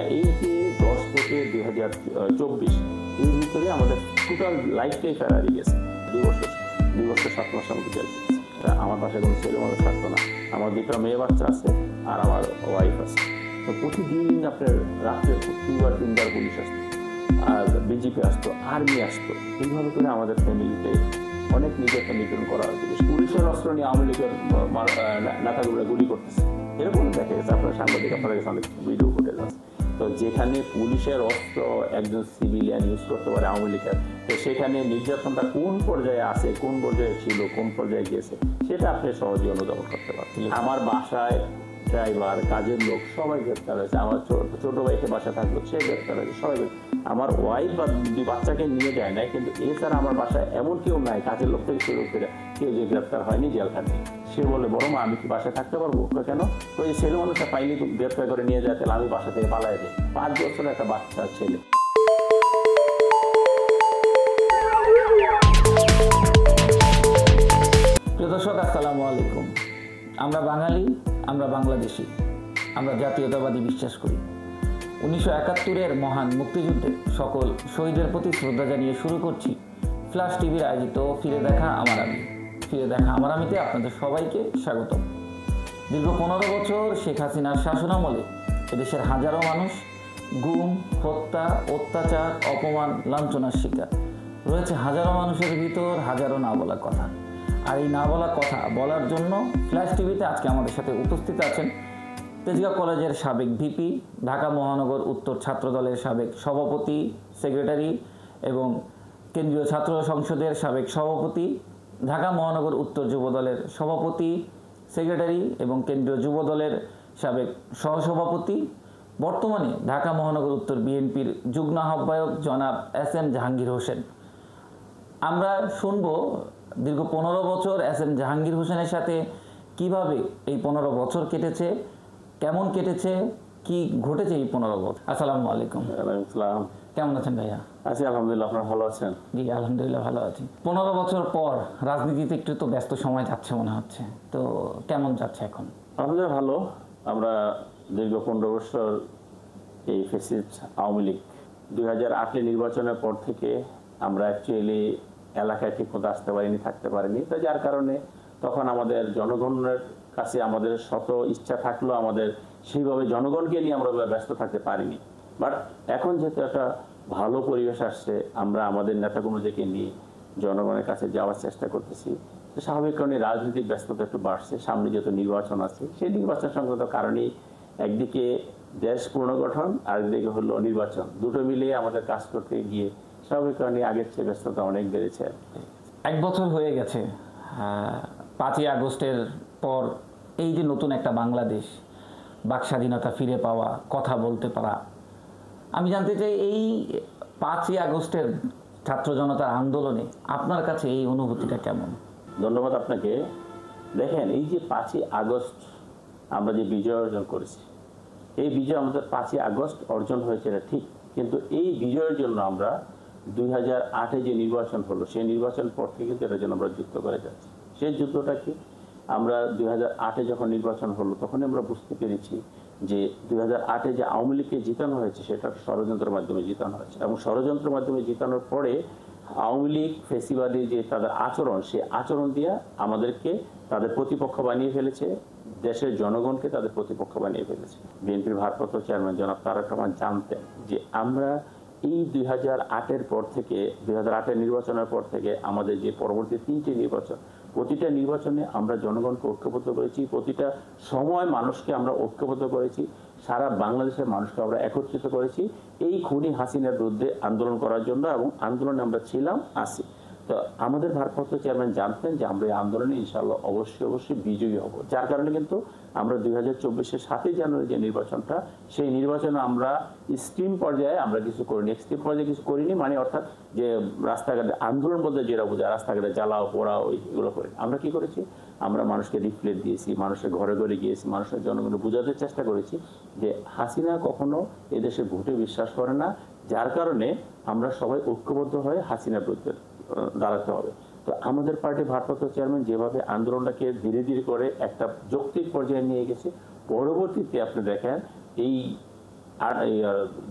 হ্যাঁ, এই যে 10 থেকে 2024 এর ভিতরে আমাদের টোটাল লাইফটাই ফেরারি গেছে। 2 বছর 7 মাস আমাকে জেল খেটেছি। আমার বাসায় কোনো ছেলে মানুষ থাকতো না, আমার 2টা মেয়ে বাচ্চা আছে আর আমার ওয়াইফ আছে। তো প্রতিদিন আপনার রাত্রে 2বার 3বার পুলিশ আসতো, আর বিজেপি আসতো, আর্মি আসতো। এইভাবে করে আমাদের ফ্যামিলিতে অনেক নির্যাতন করা হয়েছে। পুলিশের অস্ত্র নিয়ে আওয়ামী লীগের নেতাগুলো গুলি করতেছে, এরকম দেখা গেছে। আপনার সাংবাদিক আপনার কাছে অনেক ভিডিও ফুটেজ আছে। তো যেখানে পুলিশের অস্ত্র একজন সিভিলিয়ান ইউজ করতে পারে আওয়ামী লীগের, তো সেখানে নির্যাতনটা কোন পর্যায়ে আছে, কোন পর্যায়ে ছিল, কোন পর্যায়ে গিয়েছে, সেটা আপনি সহজেই অনুধাবন করতে পারছেন। আমার বাসায় ড্রাইভার, কাজের লোক সবাই গ্রেপ্তার হয়েছে। আমার ছোট ভাইকে বাসা থাকলো, সে গ্রেপ্তার হয়েছে, সবাই। আমার ওয়াইফ বা 2 বাচ্চাকে নিয়ে যায় নাই, কিন্তু এছাড়া আমার বাসায় এমন কেউ নাই কাজের লোক থেকে শুরু করে কেউ যে গ্রেপ্তার হয়নি, জেলখানে। সে বলে, বড় মা আমি কি বাসায় থাকতে পারবো? কেন? ওই ছেলে মানুষটা পাইনি গ্রেপ্তার করে নিয়ে যায়, তাহলে আমি বাসা থেকে পালাই যাই। 5 বছরের একটা বাচ্চা ছেলে। প্রিয় দর্শক, আসসালামু আলাইকুম। আমরা বাঙালি, আমরা বাংলাদেশি, আমরা জাতীয়তাবাদী বিশ্বাস করি। 1971-এর মহান মুক্তিযুদ্ধে সকল শহীদের প্রতি শ্রদ্ধা জানিয়ে শুরু করছি ফ্ল্যাশ টিভির আয়োজিত ফিরে দেখা আমার আমি। ফিরে দেখা আমার আমিতে আপনাদের সবাইকে স্বাগত। দীর্ঘ 15 বছর শেখ হাসিনার শাসনামলে এদেশের হাজারো মানুষ গুম, হত্যা, অত্যাচার, অপমান, লাঞ্ছনার শিকার। রয়েছে হাজারো মানুষের ভিতর হাজারো না বলা কথা। আর এই না বলা কথা বলার জন্য ফ্ল্যাশ টিভিতে আজকে আমাদের সাথে উপস্থিত আছেন তেজগাঁও কলেজের সাবেক ভিপি, ঢাকা মহানগর উত্তর ছাত্রদলের সাবেক সভাপতি, সেক্রেটারি এবং কেন্দ্রীয় ছাত্র সংসদের সাবেক সভাপতি, ঢাকা মহানগর উত্তর যুবদলের সভাপতি, সেক্রেটারি এবং কেন্দ্রীয় যুবদলের সাবেক সহসভাপতি, বর্তমানে ঢাকা মহানগর উত্তর বিএনপির যুগ্ম আহ্বায়ক জনাব SM জাহাঙ্গীর হোসেন। আমরা শুনব দীর্ঘ 15 বছর SM জাহাঙ্গীর হোসেনের সাথে কিভাবে এই 15 বছর কেটেছে, কেমন কেটেছে, কি ঘটেছে এই 15 বছর। আসসালামু আলাইকুম। আসসালাম। কেমন আছেন ভাইয়া? আছি আলহামদুলিল্লাহ, আপনারা ভালো আছেন? জি আলহামদুলিল্লাহ ভালো আছি। 15 বছর পর রাজনীতিতে একটু তো ব্যস্ত সময় যাচ্ছে মনে হচ্ছে, তো কেমন যাচ্ছে এখন? আলহামদুলিল্লাহ ভালো। আমরা দীর্ঘ 15 বছর এই ফ্যাসিস্ট আওয়ামী লীগ 2008 নির্বাচনের পর থেকে আমরা অ্যাকচুয়ালি এলাকায় ঠিক মতো আসতে পারিনি, থাকতে পারিনি। তো যার কারণে তখন আমাদের জনগণের কাছে আমাদের শত ইচ্ছা থাকলেও আমাদের সেইভাবে জনগণকে নিয়ে আমরা ব্যস্ত থাকতে পারিনি। বাট এখন যেহেতু একটা ভালো পরিবেশ আসছে, আমরা আমাদের নেতাগুলোদেরকে নিয়ে জনগণের কাছে যাওয়ার চেষ্টা করতেছি। তো স্বাভাবিক কারণে রাজনৈতিক ব্যস্ততা একটু বাড়ছে। সামনে যেহেতু নির্বাচন আছে, সেই নির্বাচন সংক্রান্ত কারণেই একদিকে দেশ পুনর্গঠন, আরেকদিকে হলো নির্বাচন, দুটো মিলিয়ে আমাদের কাজ করতে গিয়ে স্বাভাবিক কারণে আগের চেয়ে ব্যস্ততা অনেক বেড়েছে। 1 বছর হয়ে গেছে 5ই আগস্টের পর। এই যে নতুন একটা বাংলাদেশ, বাক স্বাধীনতা ফিরে পাওয়া, কথা বলতে পারা, আমি জানতে চাই এই 5ই আগস্টের ছাত্র জনতার আন্দোলনে আপনার কাছে এই অনুভূতিটা কেমন? ধন্যবাদ আপনাকে। দেখেন, এই যে 5ই আগস্ট আমরা যে বিজয় অর্জন করেছি, এই বিজয় আমাদের 5ই আগস্ট অর্জন হয়েছে এটা ঠিক, কিন্তু এই বিজয়ের জন্য আমরা 2008-এ যে নির্বাচন হলো, সেই নির্বাচন পর থেকে কিন্তু এটার জন্য আমরা যুদ্ধ করে যাচ্ছি। সেই যুদ্ধটা কি? আমরা 2008-এ যখন নির্বাচন হলো তখনই আমরা বুঝতে পেরেছি যে 2008-এ যে আওয়ামী লীগকে জিতানো হয়েছে সেটা ষড়যন্ত্রের মাধ্যমে জিতানো হয়েছে, এবং ষড়যন্ত্রের মাধ্যমে জিতানোর পরে আওয়ামী লীগ ফেসিবাদী যে তাদের আচরণ, সেই আচরণ দিয়ে আমাদেরকে তাদের প্রতিপক্ষ বানিয়ে ফেলেছে, দেশের জনগণকে তাদের প্রতিপক্ষ বানিয়ে ফেলেছে। বিএনপির ভারপ্রাপ্ত চেয়ারম্যান জনাব তারেক রহমান জানতেন যে আমরা এই 2008-এর পর থেকে, 2008-এর নির্বাচনের পর থেকে আমাদের যে পরবর্তী 3টে নির্বাচন, প্রতিটা নির্বাচনে আমরা জনগণকে ঐক্যবদ্ধ করেছি, প্রতিটা সময় মানুষকে আমরা ঐক্যবদ্ধ করেছি, সারা বাংলাদেশের মানুষকে আমরা একত্রিত করেছি এই খুনি হাসিনার বিরুদ্ধে আন্দোলন করার জন্য, এবং আন্দোলনে আমরা ছিলাম, আছি। তো আমাদের ভারপ্রাপ্ত চেয়ারম্যান জানতেন যে আমরা এই আন্দোলনে ইনশাআল্লাহ অবশ্যই বিজয়ী হব। যার কারণে কিন্তু আমরা 2024-এর 7ই জানুয়ারি যে নির্বাচনটা, সেই নির্বাচনে আমরা স্ট্রিম পর্যায়ে আমরা কিছু করিনি, এক্সট্রিম পর্যায়ে কিছু করিনি। মানে অর্থাৎ যে রাস্তাঘাটে আন্দোলন বলতে যেটা বোঝায়, রাস্তাঘাটে জ্বালাও পোড়াও এগুলো করি। আমরা কি করেছি? আমরা মানুষকে লিফলেট দিয়েছি, মানুষের ঘরে ঘরে গিয়েছি, মানুষের জনগণকে বোঝাতে চেষ্টা করেছি যে হাসিনা কখনো এদেশে ভোটে বিশ্বাস করে না, যার কারণে আমরা সবাই ঐক্যবদ্ধ হয়ে হাসিনার বিরুদ্ধে দাঁড়াতে হবে। তো আমাদের পার্টি ভারপ্রাপ্ত চেয়ারম্যান যেভাবে আন্দোলনটাকে ধীরে ধীরে করে একটা যৌক্তিক পর্যায়ে নিয়ে গেছে, পরবর্তীতে আপনি দেখেন এই আর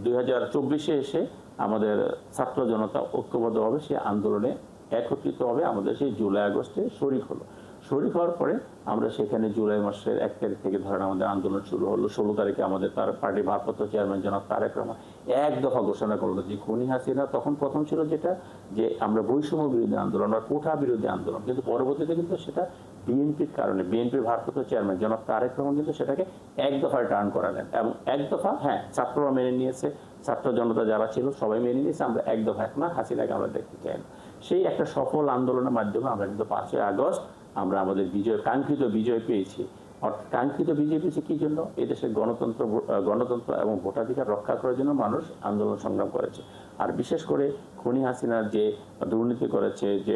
2024-এ এসে আমাদের ছাত্র জনতা ঐক্যবদ্ধভাবে সেই আন্দোলনে একত্রিত হবে, আমাদের সেই জুলাই আগস্টে শরিক হলো। শরিক হওয়ার পরে আমরা সেখানে জুলাই মাসের 1 তারিখ থেকে ধরেন আমাদের আন্দোলন শুরু হলো। 16 তারিখে আমাদের তার পার্টি ভারপ্রাপ্ত চেয়ারম্যান জনাব তারেক রহমান এক দফা ঘোষণা করলো যে খুনি হাসিনা, তখন প্রথম ছিল যেটা যে আমরা বৈষম্য বিরোধী আন্দোলন বা কোটা বিরোধী আন্দোলন, কিন্তু পরবর্তীতে কিন্তু সেটা বিএনপির কারণে বিএনপির ভারপ্রাপ্ত চেয়ারম্যান জনাব তারেক রহমান কিন্তু সেটাকে এক দফায় টার্ন করালেন, এবং এক দফা হ্যাঁ ছাত্ররা মেনে নিয়েছে, ছাত্র জনতা যারা ছিল সবাই মেনে নিয়েছে, আমরা এক দফা এখন আর হাসিনাকে আমরা দেখতে চাই না। সেই একটা সফল আন্দোলনের মাধ্যমে আমরা কিন্তু 5ই আগস্ট আমরা আমাদের কাঙ্ক্ষিত বিজয় পেয়েছি। অর্থাৎ কাঙ্ক্ষিত বিজয় পেয়েছি কি জন্য? এদেশের গণতন্ত্র এবং ভোটাধিকার রক্ষা করার জন্য মানুষ আন্দোলন সংগ্রাম করেছে। আর বিশেষ করে খুনি হাসিনার যে দুর্নীতি করেছে, যে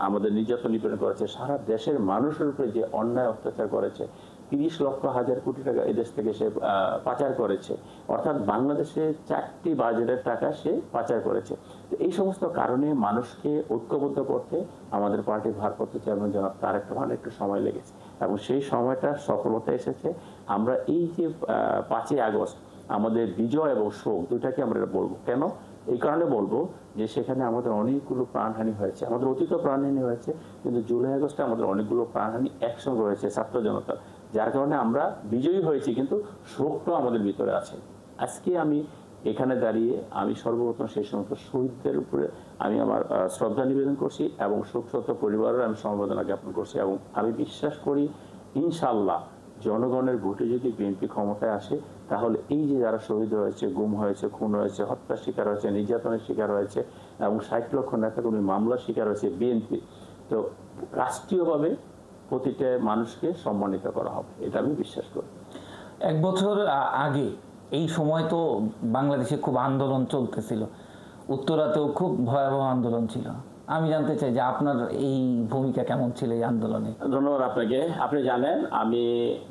আমাদের নির্যাতন নিপীড়ন করেছে, সারা দেশের মানুষের উপরে যে অন্যায় অত্যাচার করেছে, 30 লক্ষ হাজার কোটি টাকা এদেশ থেকে সে পাচার করেছে, অর্থাৎ বাংলাদেশে 4টি বাজেটের টাকা সে পাচার করেছে। তো এই সমস্ত কারণে মানুষকে ঐক্যবদ্ধ করতে আমাদের পার্টির ভারপ্রাপ্ত চেয়ারম্যান জনাব তারেক রহমান একটু সময় লেগেছে, এবং সেই সময়টা সফলতা এসেছে। আমরা এই যে 5ই আগস্ট আমাদের বিজয় এবং শোক দুইটাকে আমরা বলবো। কেন? এই কারণে বলবো যে সেখানে আমাদের অনেকগুলো প্রাণহানি হয়েছে, আমাদের অতীত প্রাণহানি হয়েছে, কিন্তু জুলাই আগস্টে আমাদের অনেকগুলো প্রাণহানি একসঙ্গে হয়েছে ছাত্র জনতা, যার কারণে আমরা বিজয়ী হয়েছি, কিন্তু শোকটাও আমাদের ভিতরে আছে। আজকে আমি এখানে দাঁড়িয়ে আমি সর্বপ্রথম সেই সমস্ত শহীদদের উপরে আমি আমার শ্রদ্ধা নিবেদন করছি, এবং শোকসত্য পরিবারের আমি সমবেদনা জ্ঞাপন করছি, এবং আমি বিশ্বাস করি ইনশাআল্লাহ জনগণের ভোটে যদি বিএনপি ক্ষমতায় আসে, তাহলে এই যে যারা শহীদ হয়েছে, গুম হয়েছে, খুন হয়েছে, হত্যার শিকার হয়েছে, নির্যাতনের শিকার হয়েছে, এবং 60 লক্ষ নেতাকর্মী মামলার শিকার হয়েছে বিএনপি, তো রাষ্ট্রীয়ভাবে প্রতিটা মানুষকে সম্মানিত করা হবে, এটা আমি বিশ্বাস করি। 1 বছর আগে এই সময় তো বাংলাদেশে খুব আন্দোলন চলতেছিল, উত্তরাতেও খুব ভয়াবহ আন্দোলন ছিল। আমি জানতে চাই যে আপনার এই ভূমিকা কেমন ছিল এই আন্দোলনে? ধন্যবাদ আপনাকে। আপনি জানেন আমি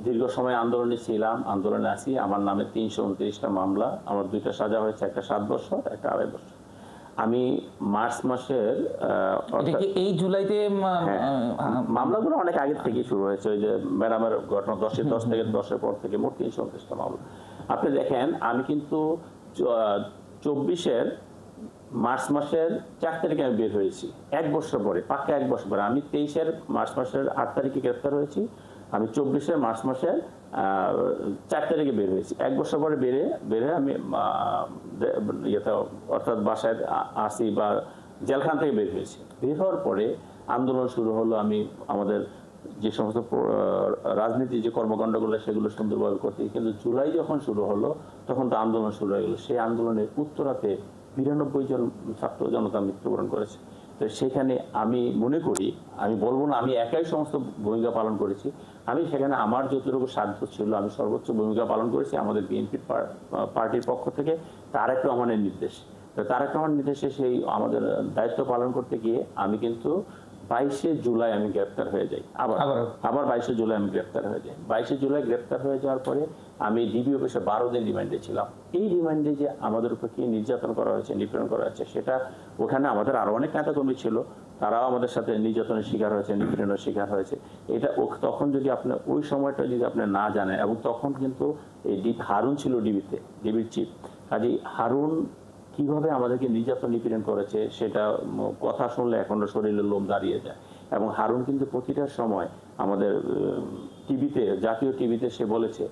দীর্ঘ সময় আন্দোলনে ছিলাম, আন্দোলনে আছি। আমার নামে 329টা মামলা, আমার 2টা সাজা হয়েছে, একটা 7 বছর, একটা 2.5 বছর। আমি মার্চ মাসের এই জুলাইতে মামলাগুলো অনেক আগে থেকে শুরু হয়েছে, ওই যে ম্যাডামের ঘটনা 10 থেকে 10-এর পর থেকে মোট 329টা মামলা। আপনি দেখেন আমি কিন্তু 24-এর মার্চ মাসের 4 তারিখে আমি বের হয়েছি, 1 বছর পরে, পাক্কা 1 বছর পরে। আমি 23-এর মার্চ মাসের 8 তারিখে গ্রেফতার হয়েছি, আমি 24-এর মার্চ মাসের 4 তারিখে বের হয়েছি। 1 বছর পরে বেরে আমি অর্থাৎ বাসায় আসি বা জেলখান থেকে বের হয়েছি। বের হওয়ার পরে আন্দোলন শুরু হলো। আমি আমাদের যে সমস্ত রাজনীতি যে কর্মকাণ্ডগুলো সেগুলো সুন্দরভাবে করতে, কিন্তু জুলাই যখন শুরু হলো তখন তো আন্দোলন শুরু হয়ে গেল। সেই আন্দোলনের উত্তরাতে 92 জন ছাত্র জনতা মৃত্যুবরণ করেছে। তো সেখানে আমি মনে করি, আমি বলবো না আমি একাই সমস্ত ভূমিকা পালন করেছি, আমি সেখানে আমার যতটুকু সাধ্য ছিল আমি সর্বোচ্চ ভূমিকা পালন করেছি। আমাদের বিএনপি পার্টির পক্ষ থেকে তারেক রহমানের নির্দেশ, তো তারেক রহমানের নির্দেশে সেই আমাদের দায়িত্ব পালন করতে গিয়ে আমি কিন্তু 22শে জুলাই আমি গ্রেপ্তার হয়ে যাই। আবার 22শে জুলাই আমি গ্রেপ্তার হয়ে যাই। 22শে জুলাই গ্রেপ্তার হয়ে যাওয়ার পরে আমি ডিবি অফিসে 12 দিন রিমান্ডে ছিলাম। এই রিমান্ডে যে আমাদের উপর কি নির্যাতন করা হয়েছে, নিপীড়ন করা হয়েছে, সেটা ওখানে আমাদের আরো অনেক নেতাকর্মী ছিল, তারাও আমাদের সাথে নির্যাতনের শিকার হয়েছে, নিপীড়নের শিকার হয়েছে। এটা তখন যদি আপনি ওই সময়টা যদি আপনি না জানেন, এবং তখন কিন্তু এই হারুন ছিল ডিবির চিফ, কাজী হারুন কিভাবে আমাদেরকে নির্যাতন নিপীড়ন করেছে সেটা কথা শুনলে এখনো শরীরের লোম দাঁড়িয়ে যায়। এবং হারুন কিন্তু প্রতিটা সময় আমাদের টিভিতে, জাতীয় টিভিতে সে বলেছে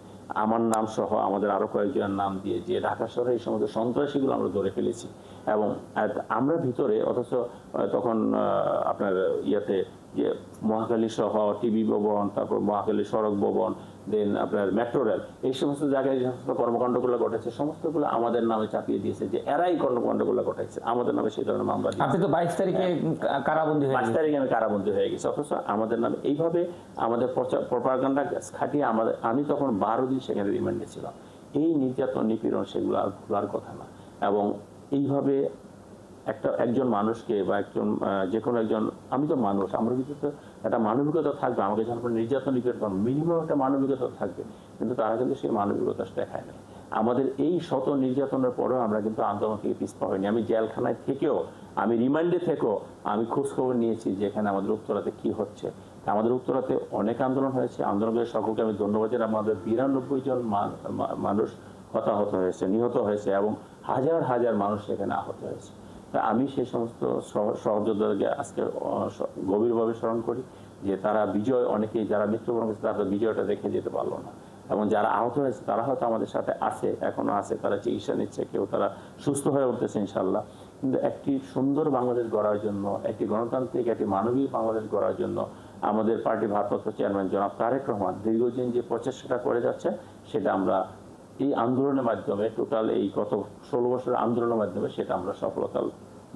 আমার নাম সহ আমাদের আরো কয়েকজনের নাম দিয়ে যে ঢাকা শহরে এই সমস্ত সন্ত্রাসীগুলো আমরা ধরে ফেলেছি, এবং আমরা ভিতরে, অথচ তখন আপনার ইয়েতে যে মহাখালী সহ টিভি ভবন, তারপর মহাখালী সড়ক ভবন, দেন আপনার মেট্রো রেল, এই সমস্ত জায়গায় যে সমস্ত কর্মকাণ্ডগুলো ঘটেছে সমস্তগুলো আমাদের নামে চাপিয়ে দিয়েছে, যে এরাই কর্মকাণ্ডগুলো ঘটাইছে, আমাদের নামে সেই ধরনের মামলা। আপনি তো 22 তারিখে কারাবন্দী হয়ে 22 তারিখে আমি কারাবন্দী হয়ে গেছি, অথচ আমাদের নামে এইভাবে আমাদের প্রপাগান্ডা খাটিয়ে আমি তখন 12 দিন সেখানে রিমান্ডে ছিলাম। এই নির্যাতন নিপীড়ন সেগুলো আর ভোলার কথা না। এবং এইভাবে একজন মানুষকে বা যে কোনো একজন, আমি তো মানুষ, আমার ভিতরে তো একটা মানবিকতা থাকবে, আমাকে যখন নির্যাতন নিপীড়ন মিনিমাম একটা মানবিকতা থাকবে, কিন্তু তারা কিন্তু সেই মানবিকতা দেখায় না। আমাদের এই শত নির্যাতনের পরেও আমরা কিন্তু আন্দোলন থেকে পিছপা হয়নি। আমি জেলখানায় থেকেও, আমি রিমান্ডে থেকেও আমি খোঁজখবর নিয়েছি যে এখানে আমাদের উত্তরাতে কি হচ্ছে। আমাদের উত্তরাতে অনেক আন্দোলন হয়েছে, আন্দোলনের সকলকে আমি ধন্যবাদ জানাই। আমাদের 92 জন মানুষ হতাহত হয়েছে, নিহত হয়েছে এবং হাজার হাজার মানুষ সেখানে আহত হয়েছে। তা আমি সেই সমস্ত সহযোদ্ধাদেরকে আজকে গভীরভাবে স্মরণ করি যে তারা বিজয়, অনেকেই যারা মৃত্যুবরণ করেছে তারা বিজয়টা দেখে যেতে পারলো না, এবং যারা আহত হয়েছে তারা হয়তো আমাদের সাথে আছে, এখনো আছে, তারা চিকিৎসা নিচ্ছে, কেউ তারা সুস্থ হয়ে উঠতেছে ইনশাল্লাহ। কিন্তু একটি সুন্দর বাংলাদেশ গড়ার জন্য, একটি গণতান্ত্রিক, একটি মানবিক বাংলাদেশ গড়ার জন্য আমাদের পার্টি ভারপ্রাপ্ত চেয়ারম্যান জনাব তারেক রহমান দীর্ঘদিন যে প্রচেষ্টাটা করে যাচ্ছে, সেটা আমরা এই আন্দোলনের মাধ্যমে, টোটাল এই গত 16 বছরের আন্দোলনের মাধ্যমে সেটা আমরা সফলতার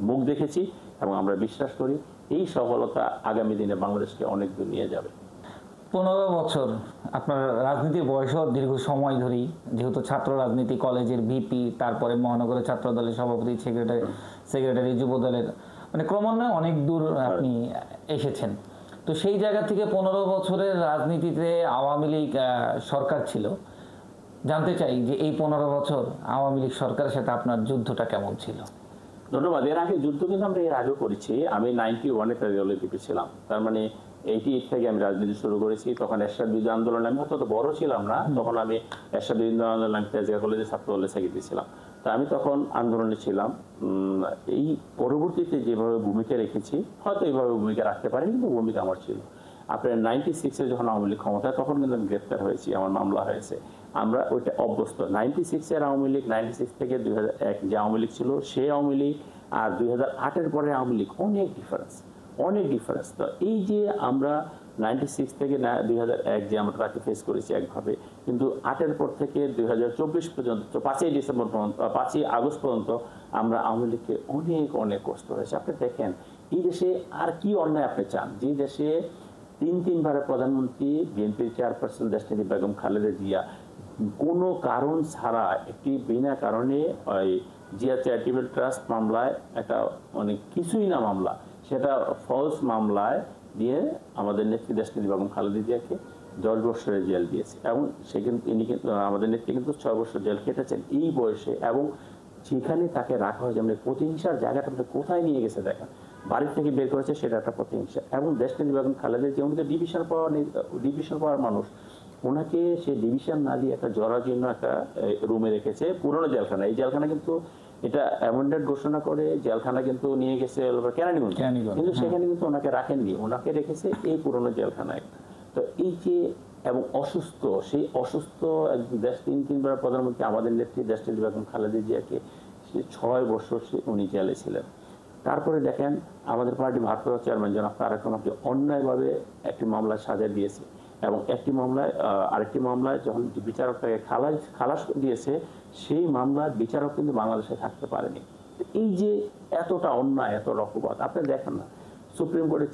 মুখ দেখেছি, এবং আমরা বিশ্বাস করি এই সফলতা আগামী দিনে বাংলাদেশকে অনেক দূর নিয়ে যাবে। 15 বছর আপনার রাজনীতির বয়সও দীর্ঘ সময় ধরেই, যেহেতু ছাত্র রাজনীতি, কলেজের ভিপি, তারপরে মহানগরের ছাত্র দলের সভাপতি, সেক্রেটারি যুব দলের, মানে ক্রমান্বয়ে অনেক দূর আপনি এসেছেন। তো সেই জায়গা থেকে 15 বছরের রাজনীতিতে আওয়ামী লীগ সরকার ছিল। জানতে চাই যে এই 15 বছর আওয়ামী লীগ সরকারের সাথে আপনার যুদ্ধটা কেমন ছিল? ধন্যবাদ। এর আগে যুদ্ধ কিন্তু আমরা এর আগেও করেছি। আমি 91-এ দলের ভিপি ছিলাম, তার মানে 88 থেকে আমি রাজনীতি শুরু করেছি। তখন এরশাদ বিরোধী আন্দোলন, আমি অত বড় ছিলাম না তখন, আমি এরশাদ বিরোধী আন্দোলন, আমি তেজগাঁও কলেজে ছাত্র দলের সেক্রেটারি ছিলাম। তা আমি তখন আন্দোলনে ছিলাম। এই পরবর্তীতে যেভাবে ভূমিকা রেখেছি, হয়তো এইভাবে ভূমিকা রাখতে পারিনি, কিন্তু ভূমিকা আমার ছিল। আপনার 96-এ যখন আওয়ামী লীগ ক্ষমতায়, তখন কিন্তু আমি গ্রেপ্তার হয়েছি, আমার মামলা হয়েছে। আমরা ওইটা অভ্যস্ত। 96-এর আওয়ামী লীগ, 96 থেকে 2001 যে আওয়ামী লীগ ছিল সেই আওয়ামী লীগ আর 2008-এর পরে আওয়ামী লীগ, অনেক ডিফারেন্স। তো এই যে আমরা 96 থেকে 2001 যে আমরা তাকে ফেস করেছি একভাবে, কিন্তু 8-এর পর থেকে 2024 পর্যন্ত, 5ই ডিসেম্বর পর্যন্ত, 5ই আগস্ট পর্যন্ত আমরা আওয়ামী লীগকে অনেক কষ্ট হয়েছে। আপনি দেখেন এই দেশে আর কি অন্যায় আপনি চান, যে দেশে 3বারের প্রধানমন্ত্রী, বিএনপির চেয়ারপারসন দেশনেত্রী বেগম খালেদা জিয়া কোনো কারণ ছাড়া, একটি বিনা কারণে ওই জিয়া চ্যারিটেবল ট্রাস্ট মামলায়, একটা মানে কিছুই না মামলা, সেটা ফলস মামলায় দিয়ে আমাদের নেত্রী দেশনেত্রী বেগম খালেদা জিয়াকে 10 বছরের জেল দিয়েছে, এবং ইনি কিন্তু আমাদের নেত্রী কিন্তু 6 বছর জেল কেটেছেন এই বয়সে। এবং সেখানে তাকে রাখা হয়, যেমন প্রতিহিংসার জায়গাটা কোথায় নিয়ে গেছে দেখেন, বাড়ির থেকে বের করেছে, সেটা একটা প্রতিহিংসা। এবং দেশনেত্রী বেগম খালেদা জিয়া, উনি তো ডিভিশন পাওয়ার মানুষ, ওনাকে সে ডিভিশন না দিয়ে একটা জরাজীর্ণ একটা রুমে রেখেছে, পুরনো জেলখানা। এই জেলখানা কিন্তু এটা অ্যামেন্ডেড ঘোষণা করে জেলখানা কিন্তু নিয়ে গেছে কেরানীগঞ্জ, কিন্তু সেখানে কিন্তু ওনাকে রাখেননি, ওনাকে রেখেছে এই পুরনো জেলখানায়। তো এই যে, এবং অসুস্থ, সেই অসুস্থ দেশ 3বার প্রধানমন্ত্রী আমাদের নেত্রী দেশনেত্রী বেগম খালেদা জিয়াকে 6 বছর উনি জেলে ছিলেন। তারপরে দেখেন আমাদের পার্টি ভারপ্রাপ্ত চেয়ারম্যান জনাব তারেক রহমানকে অন্যায়ভাবে একটি মামলায় সাজা দিয়েছে, এবং আরেকটি মামলায় যখন বিচারক তাকে খালাস দিয়েছে, সেই মামলার বিচারক কিন্তু বাংলাদেশে থাকতে পারেনি। এই যে এতটা অন্যায়, এত রকমবাদ, আপনি দেখেন না সুপ্রিম কোর্টের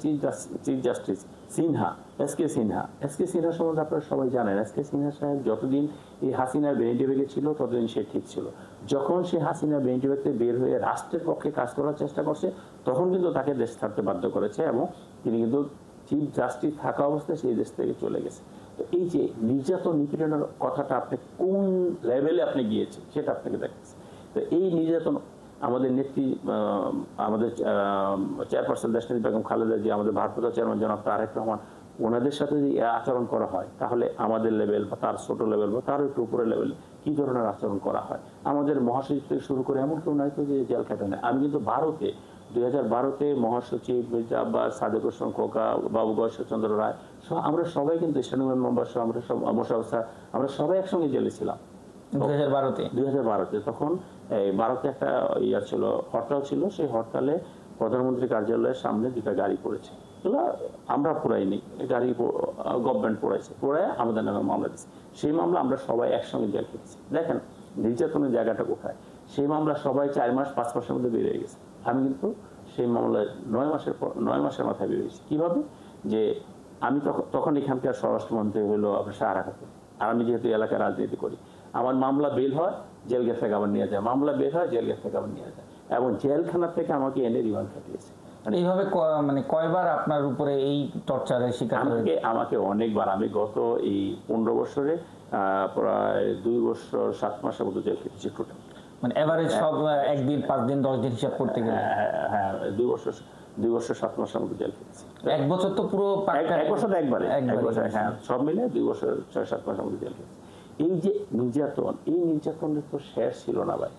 chief justice Sinha, SK Sinha সম্বন্ধে আপনারা সবাই জানেন। এসকে সিনহা সাহেব যতদিন এই হাসিনার বেনিটিভেগে ছিল, ততদিন সে ঠিক ছিল। যখন সে হাসিনার বেনিটিভেগতে বের হয়ে রাষ্ট্রের পক্ষে কাজ করার চেষ্টা করছে, তখন কিন্তু তাকে দেশ ছাড়তে বাধ্য করেছে, এবং তিনি কিন্তু চিফ জাস্টিস থাকা অবস্থায় সেই দেশ থেকে চলে গেছে। তো এই যে নির্যাতন, নিপীড়নের কথাটা আপনি কোন লেভেলে আপনি গিয়েছে, সেটা আপনাকে দেখাচ্ছে। তো এই নির্যাতন আমাদের নেত্রী, আমাদের চেয়ারপারসন দেশনেত্রী বেগম খালেদা জিয়া, আমাদের ভারপ্রাপ্ত চেয়ারম্যান জনাব তারেক রহমান, ওনাদের সাথে যদি আচরণ করা হয়, তাহলে আমাদের লেভেল বা তার ছোট লেভেল বা তার একটু উপরের লেভেল কি ধরনের আচরণ করা হয়। আমাদের মহাসচিব থেকে শুরু করে এমন কেউ নাই তো যে জেল খাটে নেয়। আমি কিন্তু 2012-তে মহাসচিব মির্জা আব্বাস, সাদেক হোসেন খোকা, বাবু গয়েশ্বরচন্দ্র রায়, আমরা সবাই কিন্তু স্ট্যান্ডিং মেম্বার সহ, আমরা সব আমরা সবাই একসঙ্গে জেলে ছিলাম 2012-তে। তখন এই ভারতে একটা ছিল, হরতাল ছিল, সেই হরতালে প্রধানমন্ত্রী কার্যালয়ের সামনে 2টা গাড়ি পড়েছে, এগুলো আমরা পোড়াইনি, গাড়ি গভর্নমেন্ট পোড়ায় আমাদের নামে মামলা দিচ্ছে। সেই মামলা আমরা সবাই একসঙ্গে জেল খেটেছি। দেখেন নির্যাতনের জায়গাটা কোথায়। সেই মামলা সবাই 4 মাস 5 মাসের মধ্যে বেরিয়ে গেছে, আমি কিন্তু সেই মামলায় 9 মাসের মাথায় বেরিয়েছি। কিভাবে? যে আমি তখন এখানকার স্বরাষ্ট্রমন্ত্রী হলো আপনার সাহারা খাতুন, আর আমি যেহেতু এলাকায় রাজনীতি করি, আমার মামলা বেল হয়, জেলগেট থেকে আবার নিয়ে যায়, মামলা বের হয়, জেলগেট থেকে আবার নিয়ে যায়, এবং জেলখানা থেকে আমাকে এনে রিমান্ড খাটিয়েছে। এইভাবে মানে কয়বার আপনার উপরে এই টর্চারের শিকার? আমাকে অনেকবার। আমি গত এই 15 বছরে প্রায় 2 বছর 7 মাসের মতো জেল খেটেছি টোটাল। মানে এভারেজ সব 1 দিন 5 দিন 10 দিন হিসাব করতে গেলে? হ্যাঁ, 2 বছর 7 মাসের মতো জেল খেটেছি। 1 বছর তো পুরো 1 বছর একবারে, 1 বছর, হ্যাঁ, সব মিলে 2 বছর 6-7 মাসের মতো জেল খেটেছি। এই যে নির্যাতন, এই নির্যাতনের তো শেষ ছিল না ভাই।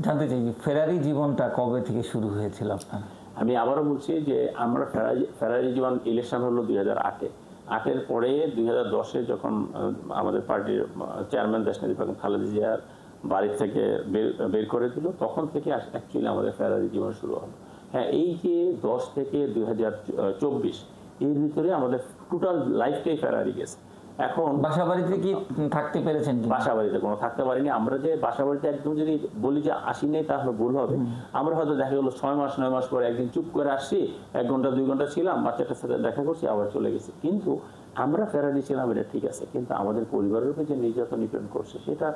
জানতে চাই যে ফেরারি জীবনটা কবে থেকে শুরু হয়েছিল আপনার? আমি আবারও বলছি যে আমরা ফেরারি জীবন ইলেকশন হলো 2008-এ। 8-এর পরে 2010-এ যখন আমাদের পার্টির চেয়ারম্যান দেশনেত্রী বেগম খালেদা জিয়ার বাড়ি থেকে বের করে দিল, তখন থেকে অ্যাকচুয়ালি আমাদের ফেরারি জীবন শুরু হলো। হ্যাঁ, এই যে 10 থেকে 2024 এর ভিতরে আমাদের টোটাল লাইফটাই ফেরারি গেছে। এখন বাসা বাড়িতে কি থাকতে পেরেছেন? বাসা বাড়িতে কোনো থাকতে পারিনি। আমরা যে বাসা বাড়িতে একদম যদি বলি যে আসি নেই তাহলে ভুল হবে। আমরা হয়তো দেখা গেলো 6 মাস 9 মাস পরে একদিন চুপ করে আসছি, 1 ঘন্টা 2 ঘন্টা ছিলাম, বাচ্চাটার সাথে দেখা করছি, আবার চলে গেছি। কিন্তু আমরা ফেরারি ছিলাম, এটা ঠিক আছে, কিন্তু আমাদের পরিবারের উপর যে নির্যাতন নিপীড়ন করছে সেটা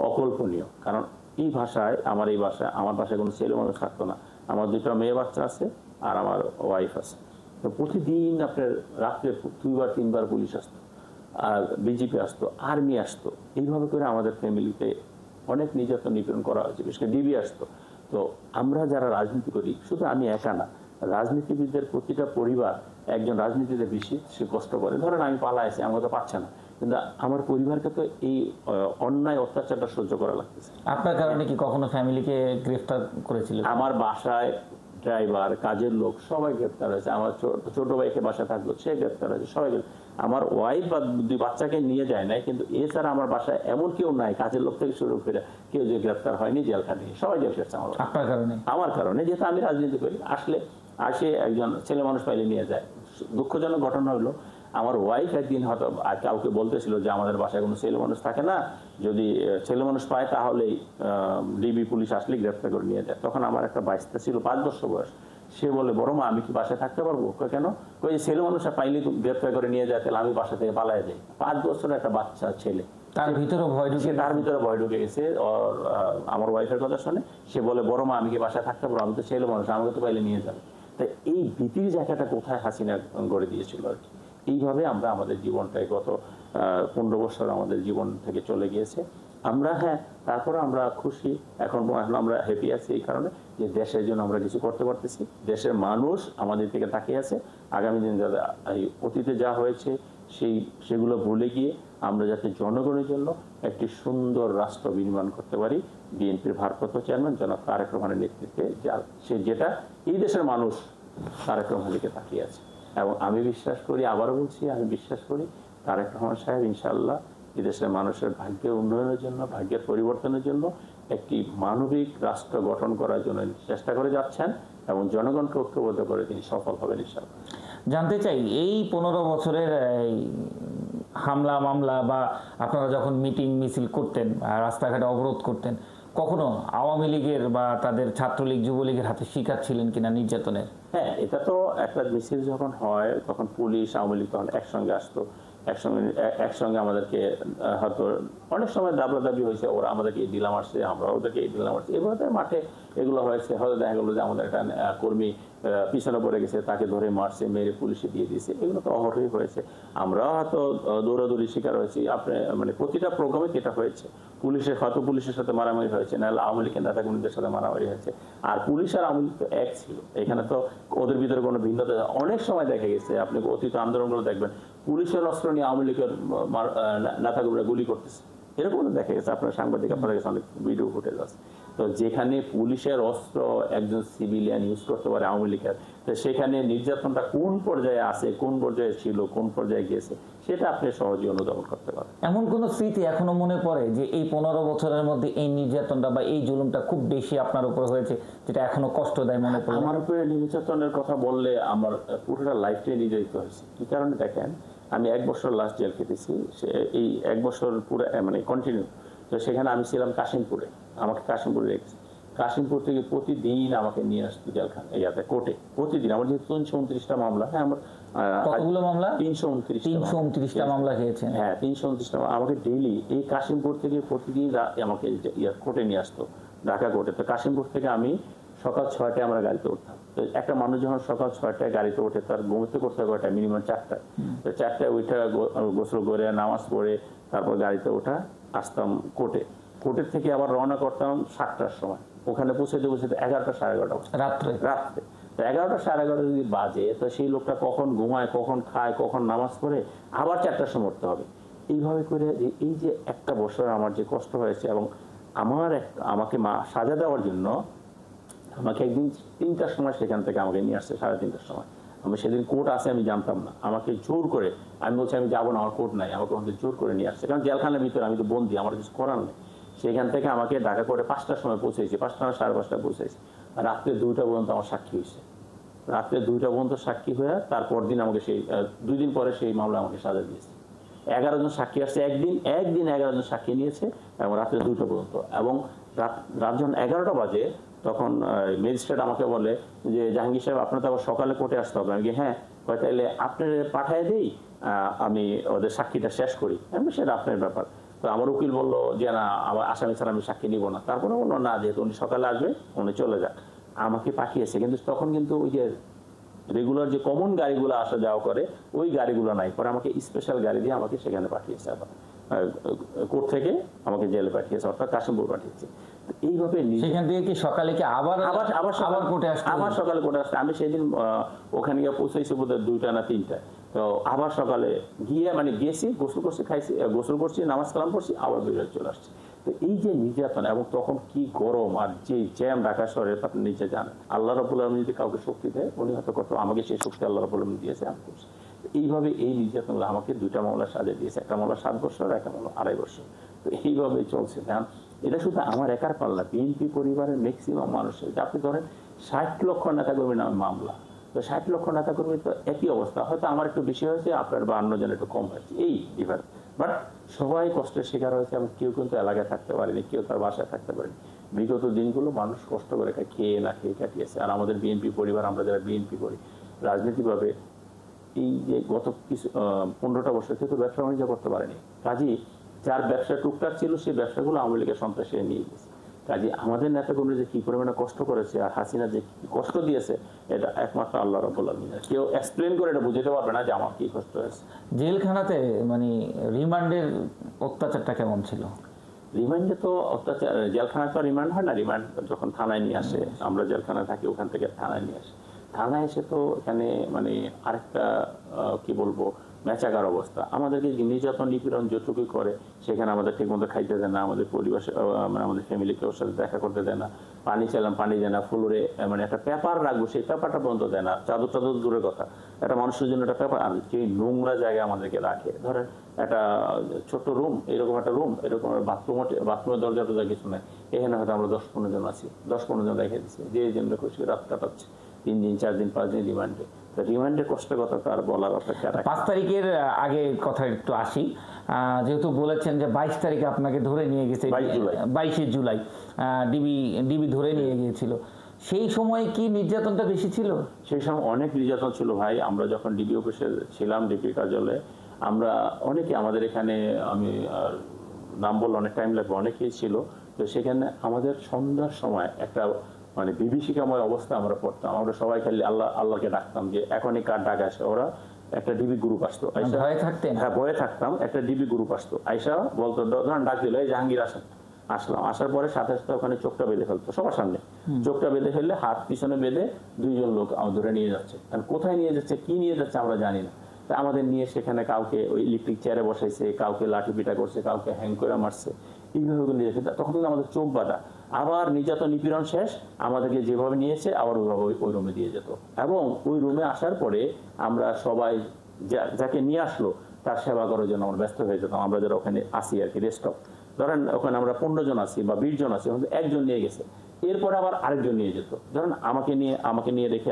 অকল্পনীয়। কারণ এই ভাষায় আমার বাসায় কোনো ছেলে মানুষ থাকতো না। আমার 2টা মেয়ে বাচ্চা আছে আর আমার ওয়াইফ আছে। তো প্রতিদিন আপনার রাত্রে 2বার 3বার পুলিশ আসতো, আর বিজেপি আসতো, আর্মি আসতো, এইভাবে করে আমাদের ফ্যামিলিতে অনেক নির্যাতন নিপীড়ন করা হয়েছে। বিশেষ করে ডিবি আসতো। তো আমরা যারা রাজনীতি করি, শুধু আমি একা না, রাজনীতিবিদদের প্রতিটা পরিবার একজন রাজনীতিতে বেশি সে কষ্ট করে। ধরেন আমি পালাইছি, আমাকে তো পাচ্ছে না, কিন্তু আমার পরিবারকে তো এই অন্যায় অত্যাচারটা সহ্য করা লাগতেছে। আপনার কারণে কি কখনো ফ্যামিলিকে গ্রেফতার করেছিল? আমার বাসায় ড্রাইভার, কাজের লোক সবাই গ্রেপ্তার হয়েছে। আমার ছোট ভাইকে বাসা থাকলো, সে গ্রেপ্তার হয়েছে, সবাই। আমার ওয়াইফ বা 2 বাচ্চাকে নিয়ে যায় নাই, কিন্তু এছাড়া আমার বাসায় এমন কেউ নাই, কাজের লোক থেকে শুরু করে কেউ যে গ্রেপ্তার হয়নি, জেলখানে সবাই জেল খেটেছে আপনার কারণে। আমার কারণে, যেহেতু আমি রাজনীতি করি। আসে একজন ছেলে মানুষ পাইলে নিয়ে যায়। দুঃখজনক ঘটনা হলো, আমার ওয়াইফ একদিন হয়তো কাউকে বলতেছিল যে আমাদের বাসায় কোনো ছেলে মানুষ থাকে না, যদি ছেলে মানুষ পায় তাহলেই ডিবি পুলিশ আসলে গ্রেপ্তার করে নিয়ে যায়। তখন আমার একটা বাচ্চা ছিল 5 বছর বয়স। সে বলে, বড় মা আমি কি বাসায় থাকতে পারবো? কেন? কই ছেলে মানুষ পাইলে গ্রেপ্তার করে নিয়ে যায়, তাহলে আমি বাসা থেকে পালাই যাই। 5 বছরের একটা বাচ্চা ছেলে, তার ভিতরে ভয় ঢুকে গেছে। আমার ওয়াইফের কথা শুনে সে বলে, বড় মা আমি কি বাসায় থাকতে পারবো? আমি তো ছেলে মানুষ, আমাকে তো পাইলে নিয়ে যাবে। তাই এই ভীতির জায়গাটা কোথায় হাসিনা গড়ে দিয়েছিল আর কি। এইভাবে আমরা আমাদের জীবনটাই গত 15 বছর আমাদের জীবন থেকে চলে গিয়েছে। আমরা তারপরে আমরা খুশি, এখন আমরা হ্যাপি আছি এই কারণে যে দেশের জন্য আমরা কিছু করতে পারতেছি। দেশের মানুষ আমাদের দিকে তাকিয়ে আছে। আগামী দিন যাতে অতীতে যা হয়েছে সেগুলো ভুলে গিয়ে আমরা যাতে জনগণের জন্য একটি সুন্দর রাষ্ট্র বিনির্মাণ করতে পারি। বিএনপির ভারপ্রাপ্ত চেয়ারম্যান জনাব তারেক রহমানের নেতৃত্বে যেটা এই দেশের মানুষ তারেক রহমানের দিকে তাকিয়ে আছে। এবং আমি বিশ্বাস করি, আবারও বলছি, আমি বিশ্বাস করি তারেক রহমান সাহেব ইনশাআল্লাহ এদেশের মানুষের ভাগ্যের উন্নয়নের জন্য, ভাগ্যের পরিবর্তনের জন্য একটি মানবিক রাষ্ট্র গঠন করার জন্য চেষ্টা করে যাচ্ছেন এবং জনগণকে ঐক্যবদ্ধ করে তিনি সফল হবেন ইনশাআল্লাহ। জানতে চাই, এই 15 বছরের হামলা মামলা বা আপনারা যখন মিটিং মিছিল করতেন, রাস্তাঘাটে অবরোধ করতেন, কখনো আওয়ামী লীগের বা তাদের ছাত্রলীগ যুবলীগের হাতে শিকার ছিলেন কিনা নির্যাতনের? হ্যাঁ, এটা তো একটা মিছিল যখন হয় তখন পুলিশ আওয়ামী লীগ তখন একসঙ্গে আসতো, একসঙ্গে আমাদেরকে হয়তো অনেক সময় দাবি হয়েছে, ওরা আমাদেরকে দিলাম আসছে, আমরা ওদেরকে দিলাম আসছে, এভাবে মাঠে এগুলো হয়েছে। হয়তো দেখা গেলো যে আমাদের একটা কর্মী পিছনে পড়ে গেছে, তাকে ধরে মারছে, মেরে পুলিশে দিয়ে দিয়েছে, এগুলো তো অহরই হয়েছে। আমরাও হয়তো দৌড়াদৌড়ি শিকার হয়েছি। মানে প্রতিটা প্রোগ্রামে যেটা হয়েছে, পুলিশের সাথে মারামারি হয়েছে, নাহলে আওয়ামী লীগের নেতা কর্মীদের সাথে মারামারি হয়েছে। আর পুলিশ আর আওয়ামী লীগ তো এক ছিল, এখানে তো ওদের ভিতরে কোনো ভিন্নতা। অনেক সময় দেখা গেছে, আপনি অতীত আন্দোলনগুলো দেখবেন, পুলিশের অস্ত্র নিয়ে আওয়ামী লীগের নেতা কর্মীরা গুলি করতেছে, এরকম দেখা গেছে। আপনার সাংবাদিক আপনার কাছে অনেক ভিডিও ফুটেজ আছে। তো যেখানে পুলিশের অস্ত্র একজন সিভিলিয়ান ইউজ করতে পারে আওয়ামী লীগের, তো সেখানে নির্যাতনটা কোন পর্যায়ে আছে, কোন পর্যায়ে ছিল, কোন পর্যায়ে গিয়েছে, সেটা আপনি সহজেই অনুধাবন করতে পারেন। এমন কোন স্মৃতি এখনো মনে পড়ে যে এই 15 বছরের মধ্যে এই নির্যাতনটা বা এই জুলুমটা খুব বেশি আপনার উপর হয়েছে, যেটা এখনো কষ্ট দেয় মনে পড়ে? আমার উপরে নির্যাতনের কথা বললে আমার পুরোটা লাইফটাই নির্যাতিত হয়েছে। কি কারণে দেখেন, আমি 1 বছর লাস্ট জেল কেটেছি। এই 1 বছর পুরো মানে কন্টিনিউ। তো সেখানে আমি ছিলাম কাশিমপুরে, আমাকে কাশিমপুরে রেখেছি। কাশিমপুর থেকে প্রতিদিন আমাকে নিয়ে আসতো জেলখানা কোর্টে, প্রতিদিন। আমার যেহেতু 329টা মামলা, আমার কতগুলো মামলা? 329টা মামলা খেয়েছেন। হ্যাঁ, 329টা। আমাকে ডেইলি এই কাশিমপুর থেকে প্রতিদিন আমাকে কোর্টে নিয়ে আসতো, ঢাকা কোর্টে। তো কাশিমপুর থেকে আমি সকাল 6টায় আমরা গাড়িতে উঠতাম। তো একটা মানুষ যখন সকাল 6টায় গাড়িতে ওঠে, তার ঘুমোতে করতে হবে কয়টা? মিনিমাম 4টায়। তো 4টায় উঠে গোসল করে নামাজ পড়ে তারপর গাড়িতে ওঠা, আসতাম কোর্টের থেকে আবার রওনা করতাম 7টার সময়। ওখানে পৌঁছাতে 11টা সাড়ে 11টা রাত্রে। তো 11টা সাড়ে 11টা যদি বাজে, তো সেই লোকটা কখন ঘুমায়, কখন খায়, কখন নামাজ পড়ে, আবার 4টার সময় উঠতে হবে। এইভাবে করে এই যে একটা বছর আমার যে কষ্ট হয়েছে, এবং আমাকে সাজা দেওয়ার জন্য আমাকে একদিন 3টার সময় সেখান থেকে আমাকে নিয়ে আসছে, 3:30টার সময়। আমি সেদিন কোর্ট আছে আমি জানতাম না, আমাকে জোর করে, আমি বলছি আমি যাবো না, আমার কোর্ট নাই, আমাকে ওখানে জোর করে নিয়ে আসছে, কারণ জেলখানার ভিতরে আমি তো বন্দি, আমার কিছু করার নেই। সেখান থেকে আমাকে ঢাকা করে 5টার সময় পৌঁছেছি, 5টা না 5:30টায় পৌঁছেছি। আর রাত্রে 2টা পর্যন্ত আমার সাক্ষী হয়েছে, রাত্রে 2টা পর্যন্ত সাক্ষী হয়ে তারপর দিন আমাকে 2 দিন পরে সেই মামলা আমাকে সাজা দিয়েছে। 11 জন সাক্ষী আসছে, একদিন 11 জন সাক্ষী নিয়েছে, এবং রাত্রে 2টা পর্যন্ত। এবং রাত যখন 11টা বাজে তখন ম্যাজিস্ট্রেট আমাকে বলে যে জাহাঙ্গীর সাহেব আপনার তো আবার সকালে কোর্টে আসতে হবে। আমি হ্যাঁ, তাইলে আপনার পাঠায় দিই, আমি ওদের সাক্ষীটা শেষ করি। আমি সেটা আপনার ব্যাপার। তো আমার উকিল বললো যে না, আমার আসামি ছাড়া আমি সাক্ষী নিব না। তারপরে বললো না, যেহেতু উনি সকালে আসবে উনি চলে যান। আমাকে পাঠিয়েছে, কিন্তু তখন কিন্তু ওই যে রেগুলার যে কমন গাড়িগুলো আসা যাওয়া করে ওই গাড়িগুলো নাই, পরে আমাকে স্পেশাল গাড়ি দিয়ে আমাকে সেখানে পাঠিয়েছে, আবার কোর্ট থেকে আমাকে জেলে পাঠিয়েছে, অর্থাৎ কাশিমপুর পাঠিয়েছে। এইভাবে সেখান থেকে কি সকালে কি আবার কোর্টে আসতে, আবার সকালে কোর্টে আসতে। আমি সেদিন ওখানে গিয়ে পৌঁছেছি বোধহয় 2টা না 3টায়। তো আবার সকালে গিয়ে গেছি, গোসল করছি, খাইছি, গোসল করছি, নামাজ কালাম করছি, আবার বেরোয় চলে আসছি। তো এই যে নির্যাতন, এবং তখন কি গরম আর যে জ্যাম ঢাকা শহরে, আপনি নিজে জানেন। আল্লাহ রাব্বুল আলামিন যদি কাউকে শক্তি দেয়, উনি হয়তো আমাকে সেই শক্তি আল্লাহ রাব্বুল আলামিন দিয়েছে, আমি করছি। এইভাবে এই নির্যাতনগুলো আমাকে 2টা মামলা সাজা দিয়েছে, একটা মামলা 7 বছর, একটা মামলা 2.5 বছর। তো এইভাবেই চলছে। কারণ এটা শুধু আমার একার পাল্লা, বিএনপি পরিবারের ম্যাক্সিমাম মানুষের। আপনি ধরেন 60 লক্ষ নেতাকর্মীর নামে মামলা, তো 60 লক্ষ নেতাকর্মীর তো একই অবস্থা, হয়তো আমার একটু বেশি হয়েছে, আপনার 52 জন একটু কম হয়েছে, এই ডিফারেন্স। বাট সবাই কষ্টের শিকার হয়েছে, এবং কেউ কিন্তু এলাকায় থাকতে পারেনি, কেউ তার বাসায় থাকতে পারেনি। বিগত দিনগুলো মানুষ কষ্ট করে খেয়ে না খেয়ে কাটিয়েছে। আর আমাদের বিএনপি পরিবার, আমরা যারা বিএনপি করি, রাজনীতিভাবে এই যে গত 15টা বছর থেকে ব্যবসা বাণিজ্য করতে পারেনি। কাজেই যার ব্যবসা টুকটাক ছিল, সেই ব্যবসাগুলো আওয়ামী লীগের সন্ত্রাসে নিয়ে গেছে। কাজে আমাদের নেতাকর্মী যে কি পরিমাণে কষ্ট করেছে, আর হাসিনা যে কি কষ্ট দিয়েছে, এটা একমাত্র আল্লাহ রাব্বুল আলামিন। কেউ এক্সপ্লেন করে এটা বুঝাতে পারবে না যে আমার কি কষ্ট হয়েছে। জেলখানাতে রিমান্ডের অত্যাচারটা কেমন ছিল? রিমান্ডে তো অত্যাচার, জেলখানায় তো রিমান্ড হয় না। রিমান্ড যখন থানায় নিয়ে আসে, আমরা জেলখানায় থাকি, ওখান থেকে থানায় নিয়ে আসে। থানায় এসে তো এখানে আরেকটা কি বলবো, ম্যাচাকার অবস্থা। আমাদেরকে নির্যাতন নিপীড়ন যতটুকুই করে, সেখানে আমাদের ঠিকমতো খাইতে দেয় না, আমাদের পরিবেশ আমাদের ফ্যামিলিকে ওর সাথে দেখা করতে দেয় না, পানি চাইলাম পানি দেয় না, ফ্লোরে একটা পেপার রাখবো সেই পেপারটা বন্ধ দেয় না, চাদর টাদর দূরের কথা, একটা মানুষের জন্য একটা পেপার। আর যে নোংরা জায়গায় আমাদেরকে রাখে, ধরেন একটা ছোট্ট রুম, এরকম একটা রুম, এরকম বাথরুমের দরজা টরজা কিছু নাই, এখানে হয়তো আমরা 10-15 জন আছি, 10-15 জন রেখে দিচ্ছি, যে যেমন খুশি রাত কাটাচ্ছে, 3 দিন 4 দিন 5 দিন রিমান্ডে। রিমান্ডের কষ্টের কথা তো আর বলার অপেক্ষা রাখে। 5 তারিখের আগে কথা একটু আসি, যেহেতু বলেছেন যে 22 তারিখে আপনাকে ধরে নিয়ে গেছে, 22শে জুলাই ডিবি ধরে নিয়ে গিয়েছিল, সেই সময় কি নির্যাতনটা বেশি ছিল? সেই সময় অনেক নির্যাতন ছিল ভাই। আমরা যখন ডিবি অফিসে ছিলাম, ডিবি কার্যালয়ে, আমরা অনেকে, আমাদের এখানে আমি নাম বললে অনেক টাইম লাগবে, অনেকেই ছিল। তো সেখানে আমাদের সন্ধ্যার সময় একটা বিভীষিকাময় অবস্থা আমরা পড়তাম। আমরা সবাই খালি আল্লাহকে ডাকতাম যে এখনই কার ডাক আসে। ওরা একটা ডিবি গ্রুপ আসতো, ভয়ে থাকতেন? হ্যাঁ, ভয়ে থাকতাম। একটা ডিবি গ্রুপ আসতো, আইসা বলতো, ধরেন ডাক দিল, এই জাহাঙ্গীর আসেন। আসলাম, আসার পরে সাথে সাথে ওখানে চোখটা বেঁধে ফেলতো সবার সামনে। চোখটা বেঁধে ফেললে হাত পিছনে বেঁধে 2 জন লোক ধরে নিয়ে যাচ্ছে। কারণ কোথায় নিয়ে যাচ্ছে, কি নিয়ে যাচ্ছে আমরা জানি না। তা আমাদের নিয়ে সেখানে কাউকে ওই ইলেকট্রিক চেয়ারে বসাইছে, কাউকে লাঠি পিটা করছে, কাউকে হ্যাং করে মারছে, এইভাবে নিয়ে যাচ্ছে। তখন কিন্তু আমাদের চোখ বাঁধা। আবার নির্যাতন নিপীড়ন শেষ, আমাদেরকে যেভাবে নিয়েছে আবার ওইভাবে ওই রুমে দিয়ে যেত। এবং ওই রুমে আসার পরে আমরা সবাই যাকে নিয়ে আসলো তার সেবা করার জন্য আমরা ব্যস্ত হয়ে যেতাম। আমরা যারা ওখানে আসি আর কি, রেস্ট অফ, ধরেন ওখানে আমরা 15 জন আছি বা 20 জন আছি, একজন নিয়ে গেছে, এরপরে আবার আরেকজন নিয়ে যেত। ধরেন আমাকে নিয়ে রেখে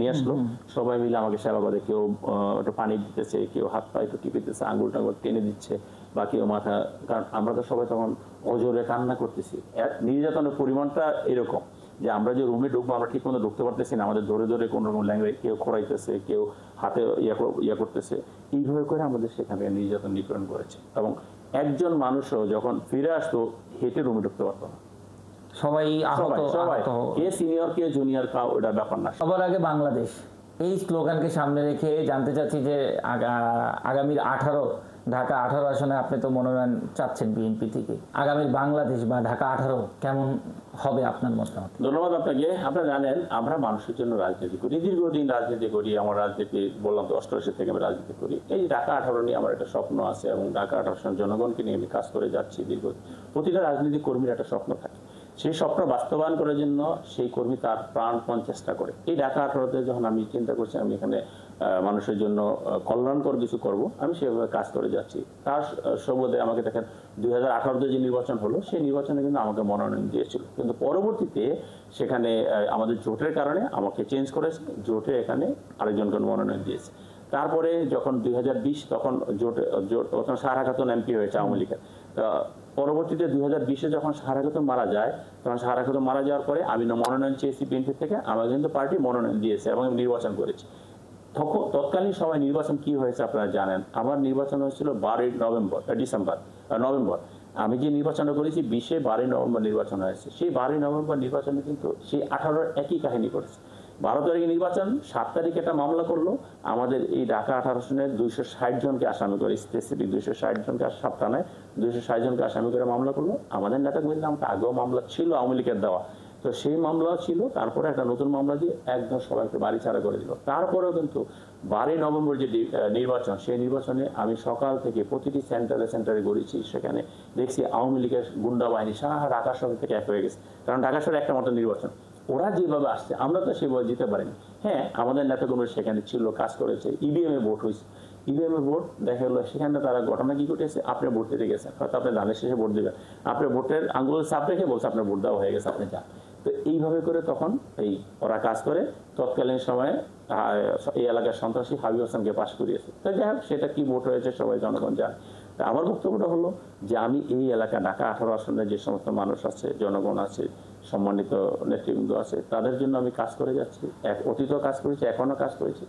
নিয়ে আসলো, সবাই মিলে আমাকে সেবা করে। কেউ একটু পানি দিতেছে, কেউ হাত পা একটু টিপিতেছে, আঙুল টাঙ্গুল টেনে দিচ্ছে, বা কেউ মাথা। কারণ আমরা তো সবাই তখন অজোরে কান্না করতেছি। নির্যাতনের পরিমাণটা এরকম যে আমরা যে রুমে ঢুকবো, আমরা ঠিক মতো ঢুকতে পারতেছি না, আমাদের ধরে ধরে কোনো রকম ল্যাঙ্গুয়েজ, কেউ খোরাইতেছে, কেউ হাতে ইয়া করতেছে। এইভাবে করে আমাদের সেখানে নির্যাতন নিপীড়ন করেছে। এবং একজন মানুষও যখন ফিরে আসতো, হেঁটে রুমে ঢুকতে পারতো না। সবাই কে সিনিয়র কে জুনিয়র, কাউ ওটা ব্যাপার না। সবার আগে বাংলাদেশ, এই স্লোগানকে সামনে রেখে জানতে চাচ্ছি যে আগামীর 18 ঢাকা 18 আসনে আপনি তো মনোনয়ন চাচ্ছেন বিএনপি থেকে, আগামী বাংলাদেশ বা ঢাকা 18 কেমন হবে আপনার মতামত? ধন্যবাদ আপনাকে। আপনারা জানেন আমরা মানুষের জন্য রাজনীতি করি, দীর্ঘদিন রাজনীতি করি। আমার রাজনীতি বললাম তো 88 থেকে আমি রাজনীতি করি। এই ঢাকা 18 নিয়ে আমার একটা স্বপ্ন আছে এবং ঢাকা 18 জনগণকে নিয়ে আমি কাজ করে যাচ্ছি দীর্ঘ। প্রতিটা রাজনীতি কর্মীর একটা স্বপ্ন থাকে, সেই স্বপ্ন বাস্তবায়ন করার জন্য সেই কর্মী তার প্রাণপণ চেষ্টা করে। এই ঢাকা 18-তে যখন আমি চিন্তা করছি আমি এখানে মানুষের জন্য কল্যাণকর কিছু করব, আমি সেভাবে কাজ করে যাচ্ছি। তার সুবাদে আমাকে দেখেন 2018-তে যে নির্বাচন হলো সেই নির্বাচনে কিন্তু আমাকে মনোনয়ন দিয়েছিল, কিন্তু পরবর্তীতে সেখানে আমাদের জোটের কারণে আমাকে চেঞ্জ করেছে, জোটে এখানে আরেকজনকে মনোনয়ন দিয়েছে। তারপরে যখন 2020 তখন তখন সারা খাতুন এমপি হয়েছে আওয়ামী লীগের। পরবর্তীতে 2020-এ যখন সারা খাতুন মারা যায়, তখন সারা খাতুন মারা যাওয়ার পরে আমি মনোনয়ন চেয়েছি বিএনপি থেকে, আমাকে কিন্তু পার্টি মনোনয়ন দিয়েছে এবং আমি নির্বাচন করেছি। তৎকালীন সময় নির্বাচন কি হয়েছে আপনারা জানেন। আমার নির্বাচন হয়েছিল 12 নভেম্বর। আমি যে নির্বাচনটা করেছি 12 নভেম্বর নির্বাচন হয়েছে। সেই 12 নভেম্বর নির্বাচনে কিন্তু সেই 18 একই কাহিনী করেছে। 12 তারিখে নির্বাচন, 7 তারিখে একটা মামলা করলো আমাদের এই ঢাকা 18 আসনের 260 জনকে আসামি করে, স্পেসিফিক 260 জনকে, 7 থানায় 260 জনকে আসামি করে মামলা করলো। আমাদের নেতা কর্মীদের আমাকে আগেও মামলা ছিল আওয়ামী লীগের দেওয়া, তো সেই মামলাও ছিল। তারপরে একটা নতুন মামলা দিয়ে একদম সবাইকে বাড়ি ছাড়া করে দিল। তারপরেও কিন্তু 12 নভেম্বর যে নির্বাচন, সেই নির্বাচনে আমি সকাল থেকে প্রতিটি সেন্টারে ঘুরেছি, সেখানে দেখছি আওয়ামী লীগের গুন্ডা বাহিনী সারা ঢাকা শহর থেকে এক হয়ে গেছে। কারণ ঢাকা শহরে একটা মাত্র নির্বাচন, ওরা যেভাবে আসছে আমরা তো সেভাবে জিতে পারিনি। হ্যাঁ, আমাদের নেতাকর্মী সেখানে ছিল, কাজ করেছে, ইভিএম এ ভোট হয়েছে। ইভিএম এ ভোট দেখা গেলো সেখানে তারা ঘটনা কি ঘটেছে, আপনি ভোট দিতে গেছেন, হয়তো আপনি ধানের শেষে ভোট দেবেন, আপনার ভোটের আঙ্গুলের চাপ রেখে বলছে আপনার ভোট দেওয়া হয়ে গেছে, আপনি যান। তো এইভাবে করে তখন ওরা কাজ করে তৎকালীন সময়ে এই এলাকার সন্ত্রাসী হাবিব হাসানকে পাশ করিয়েছে। তো যাই হোক, সেটা কি ভোট হয়েছে সবাই জনগণ জানে। তা আমার বক্তব্যটা হলো যে আমি এই এলাকা ঢাকা 18 আসনে যে সমস্ত মানুষ আছে, জনগণ আছে, সম্মানিত নেতৃবৃন্দ আছে, তাদের জন্য আমি কাজ করে যাচ্ছি। অতীতও কাজ করেছি, এখনো কাজ করেছি,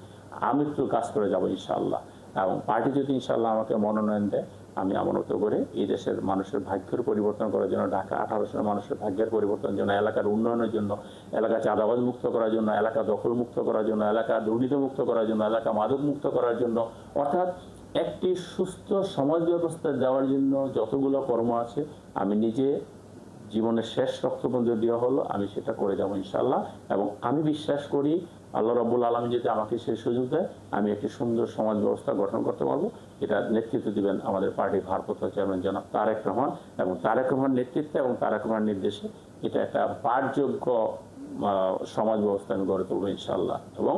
আমি একটু কাজ করে যাবো ইনশাআল্লাহ। এবং পার্টি যদি ইনশাআল্লাহ আমাকে মনোনয়ন দেয়, আমি আমার মতো করে এই দেশের মানুষের ভাগ্যের পরিবর্তন করার জন্য, ঢাকা 18 আসনের মানুষের ভাগ্যের পরিবর্তনের জন্য, এলাকার উন্নয়নের জন্য, এলাকা চাঁদাবাজ মুক্ত করার জন্য, এলাকা দখল মুক্ত করার জন্য, এলাকা দুর্নীতি মুক্ত করার জন্য, এলাকা মাদক মুক্ত করার জন্য, অর্থাৎ একটি সুস্থ সমাজ ব্যবস্থা দেওয়ার জন্য যতগুলো কর্ম আছে আমি নিজে জীবনের শেষ রক্তবন্ধ দেওয়া হলো, আমি সেটা করে যাবো ইনশাআল্লাহ। এবং আমি বিশ্বাস করি আল্লাহ রাব্বুল আলামিন যদি আমাকে সেই সুযোগ দেয়, আমি একটি সুন্দর সমাজ ব্যবস্থা গঠন করতে পারবো। এটা নেতৃত্ব দিবেন আমাদের পার্টির ভারপ্রাপ্ত চেয়ারম্যান জনাব তারেক রহমান, এবং তারেক রহমান নেতৃত্বে এবং তারেক রহমান নির্দেশে এটা একটা পাঠযোগ্য সমাজ ব্যবস্থা আমি গড়ে তুলবো ইনশাআল্লাহ। এবং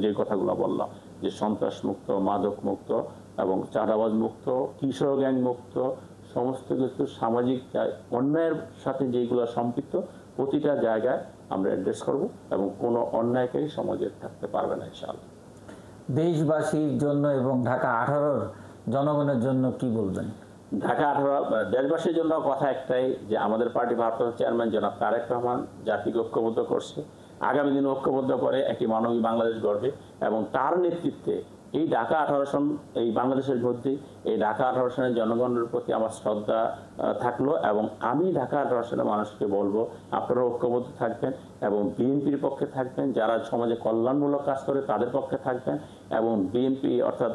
যে কথাগুলো বললাম যে সন্ত্রাস মুক্ত, মাদক মুক্ত এবং চাঁদাবাজ মুক্ত, কিশোর গ্যাং মুক্ত, সমস্ত কিছু সামাজিক অন্যায়ের সাথে যেগুলো সম্পৃক্ত প্রতিটা জায়গায় আমরা অ্যাড্রেস করব এবং কোনো অন্যায়কারী সমাজে থাকতে পারবে না ইনশাআল্লাহ। দেশবাসীর জন্য এবং ঢাকা 18 জনগণের জন্য কি বলবেন? ঢাকা 18 দেশবাসীর জন্য কথা একটাই, যে আমাদের পার্টি ভারপ্রাপ্ত চেয়ারম্যান জনাব তারেক রহমান জাতিকে ঐক্যবদ্ধ করছে, আগামী দিনে ঐক্যবদ্ধ করে একটি মানবিক বাংলাদেশ গড়বে। এবং তার নেতৃত্বে এই ঢাকা 18 আসন, এই বাংলাদেশের মধ্যে এই ঢাকা 18 আসনের জনগণের প্রতি আমার শ্রদ্ধা থাকলো। এবং আমি ঢাকা 18 আসনের মানুষকে বলবো আপনারা ঐক্যবদ্ধ থাকবেন এবং বিএনপির পক্ষে থাকবেন, যারা সমাজে কল্যাণমূলক কাজ করে তাদের পক্ষে থাকবেন। এবং বিএনপি অর্থাৎ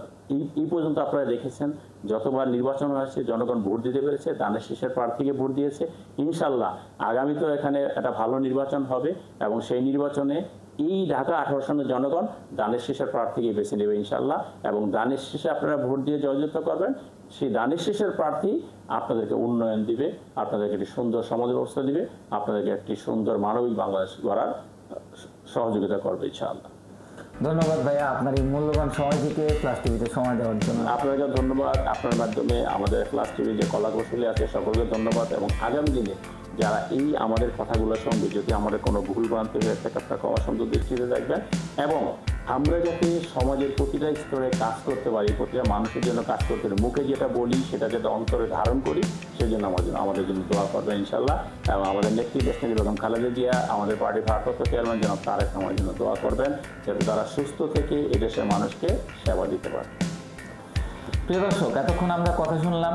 এই পর্যন্ত আপনারা দেখেছেন যতবার নির্বাচন হয়েছে জনগণ ভোট দিতে পেরেছে, দানের শীষের প্রার্থীকে ভোট দিয়েছে। ইনশাল্লাহ আগামীতেও এখানে একটা ভালো নির্বাচন হবে এবং সেই নির্বাচনে এই ঢাকা 18 আসনের জনগণ দানের শীষের প্রার্থীকে বেছে নেবে ইনশাল্লাহ। এবং দানের শীষে আপনারা ভোট দিয়ে জয়যুক্ত করবেন, সেই দানের শীষের প্রার্থী আপনাদেরকে উন্নয়ন দিবে, আপনাদেরকে একটি সুন্দর সমাজ ব্যবস্থা দিবে, আপনাদেরকে একটি সুন্দর মানবিক বাংলাদেশ গড়ার সহযোগিতা করবে ইনশাআল্লাহ। ধন্যবাদ ভাইয়া, আপনার এই মূল্যবান সময় থেকে ক্লাস টিভিতে সময় দেওয়ার জন্য। আপনাকে ধন্যবাদ। আপনার মাধ্যমে আমাদের ক্লাস টিভি যে কলা কৌশলী আছে সকলকে ধন্যবাদ। এবং আগামী দিনে যারা এই আমাদের কথাগুলোর সঙ্গে যদি আমাদের কোনো ভুল ভ্রান্তি হয়ে থাকে আপনাকে অসন্তোষ দৃষ্টিতে দেখবেন। এবং আমরা যাতে সমাজের প্রতিটা স্তরে কাজ করতে পারি, প্রতিটা মানুষের জন্য কাজ করতে পারি, মুখে যেটা বলি সেটা যাতে অন্তরে ধারণ করি, সেজন্য আমাদের জন্য দোয়া করবেন ইনশাল্লাহ। এবং আমাদের নেত্রী দেশনেত্রী বেগম খালেদা জিয়া, আমাদের পার্টির ভারপ্রাপ্ত চেয়ারম্যান জনাব তারেক রহমানের জন্য দোয়া করবেন, যাতে তারা সুস্থ থেকে এদেশের মানুষকে সেবা দিতে পারে। প্রিয় দর্শক, এতক্ষণ আমরা কথা শুনলাম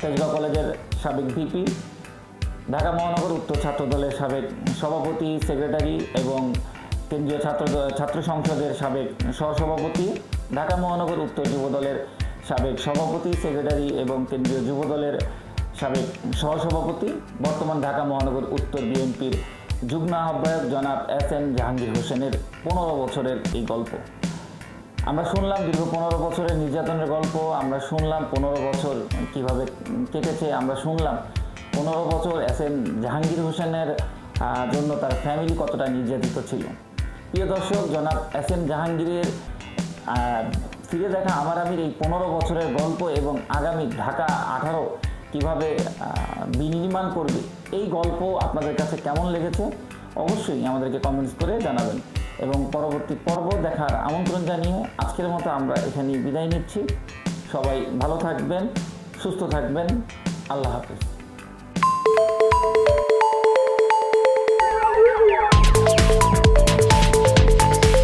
তেজগাঁও কলেজের সাবেক ভিপি, ঢাকা মহানগর উত্তর ছাত্র দলের সাবেক সভাপতি, সেক্রেটারি এবং কেন্দ্রীয় ছাত্র সংসদের সাবেক সহসভাপতি, ঢাকা মহানগর উত্তর যুব দলের সাবেক সভাপতি, সেক্রেটারি এবং কেন্দ্রীয় যুবদলের সাবেক সহসভাপতি, বর্তমান ঢাকা মহানগর উত্তর বিএনপির যুগ্ম আহ্বায়ক জনাব এস.এম. জাহাঙ্গীর হোসেনের 15 বছরের এই গল্প। আমরা শুনলাম দীর্ঘ 15 বছরের নির্যাতনের গল্প, আমরা শুনলাম 15 বছর কিভাবে কেটেছে, আমরা শুনলাম 15 বছর এস.এম. জাহাঙ্গীর হোসেনের জন্য তার ফ্যামিলি কতটা নির্যাতিত ছিল। প্রিয় দর্শক, জনাব এস.এম. জাহাঙ্গীরের ফিরে দেখা আমার আমির এই 15 বছরের গল্প এবং আগামী ঢাকা 18 কিভাবে বিনির্মাণ করবে, এই গল্প আপনাদের কাছে কেমন লেগেছে অবশ্যই আমাদেরকে কমেন্টস করে জানাবেন এবং পরবর্তী পর্ব দেখার আমন্ত্রণ জানিয়ে আজকের মতো আমরা এখানেই বিদায় নিচ্ছি। সবাই ভালো থাকবেন, সুস্থ থাকবেন। আল্লাহ হাফেজ।